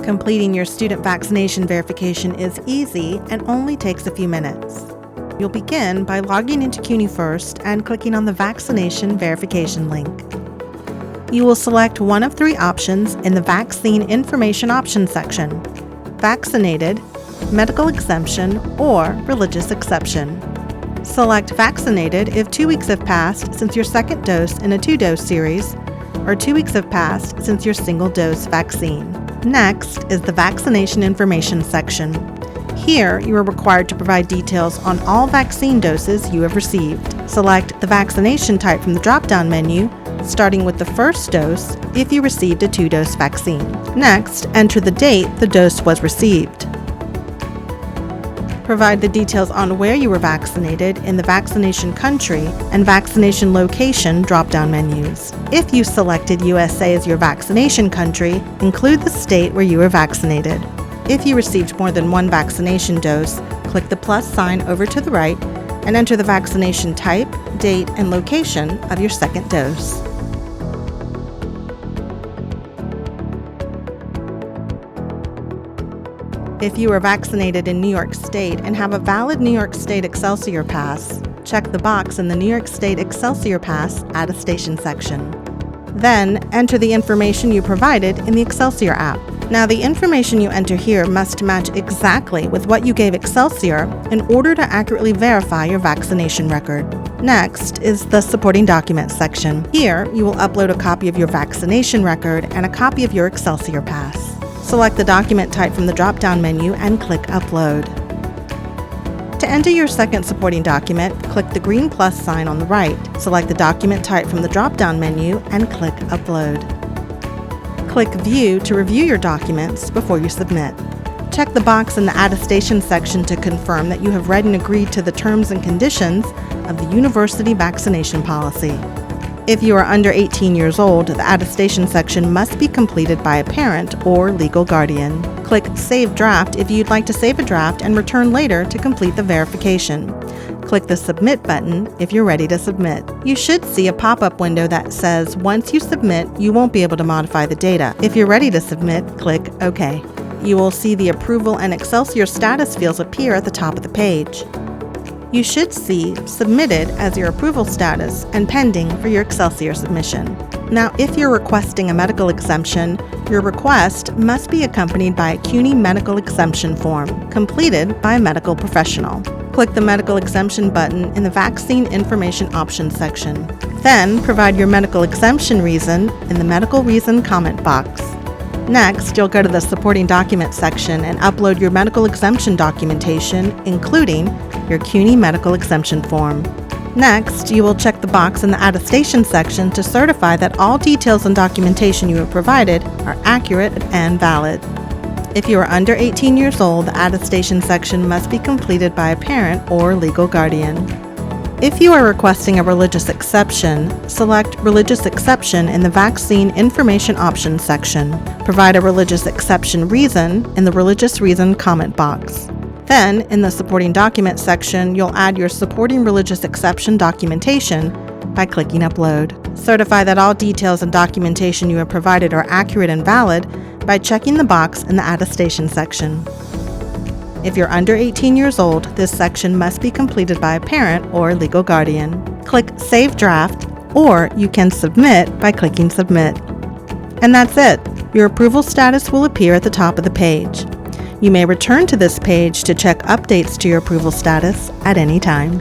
Completing your student vaccination verification is easy and only takes a few minutes. You'll begin by logging into CUNY First and clicking on the Vaccination Verification link. You will select one of three options in the Vaccine Information Options section: Vaccinated, Medical Exemption, or Religious Exception. Select Vaccinated if 2 weeks have passed since your second dose in a 2-dose series, or 2 weeks have passed since your single-dose vaccine. Next is the Vaccination Information section. Here, you are required to provide details on all vaccine doses you have received. Select the vaccination type from the drop-down menu, starting with the first dose if you received a 2-dose vaccine. Next, enter the date the dose was received. Provide the details on where you were vaccinated in the vaccination country and vaccination location drop-down menus. If you selected USA as your vaccination country, include the state where you were vaccinated. If you received more than one vaccination dose, click the plus sign over to the right and enter the vaccination type, date, and location of your second dose. If you are vaccinated in New York State and have a valid New York State Excelsior Pass, check the box in the New York State Excelsior Pass Attestation section. Then, enter the information you provided in the Excelsior app. Now, the information you enter here must match exactly with what you gave Excelsior in order to accurately verify your vaccination record. Next is the Supporting Documents section. Here, you will upload a copy of your vaccination record and a copy of your Excelsior Pass. Select the document type from the drop-down menu and click Upload. To enter your second supporting document, click the green plus sign on the right. Select the document type from the drop-down menu and click Upload. Click View to review your documents before you submit. Check the box in the Attestation section to confirm that you have read and agreed to the terms and conditions of the university vaccination policy. If you are under 18 years old, the attestation section must be completed by a parent or legal guardian. Click Save Draft if you'd like to save a draft and return later to complete the verification. Click the Submit button if you're ready to submit. You should see a pop-up window that says once you submit, you won't be able to modify the data. If you're ready to submit, click OK. You will see the Approval and Excelsior status fields appear at the top of the page. You should see Submitted as your approval status and Pending for your Excelsior submission. Now, if you're requesting a medical exemption, your request must be accompanied by a CUNY Medical Exemption form, completed by a medical professional. Click the Medical Exemption button in the Vaccine Information Options section. Then, provide your medical exemption reason in the Medical Reason comment box. Next, you'll go to the Supporting Documents section and upload your medical exemption documentation, including your CUNY Medical Exemption form. Next, you will check the box in the Attestation section to certify that all details and documentation you have provided are accurate and valid. If you are under 18 years old, the Attestation section must be completed by a parent or legal guardian. If you are requesting a religious exception, select Religious Exception in the Vaccine Information Options section. Provide a religious exception reason in the Religious Reason comment box. Then, in the Supporting Documents section, you'll add your supporting religious exception documentation by clicking Upload. Certify that all details and documentation you have provided are accurate and valid by checking the box in the Attestation section. If you're under 18 years old, this section must be completed by a parent or legal guardian. Click Save Draft, or you can submit by clicking Submit. And that's it. Your approval status will appear at the top of the page. You may return to this page to check updates to your approval status at any time.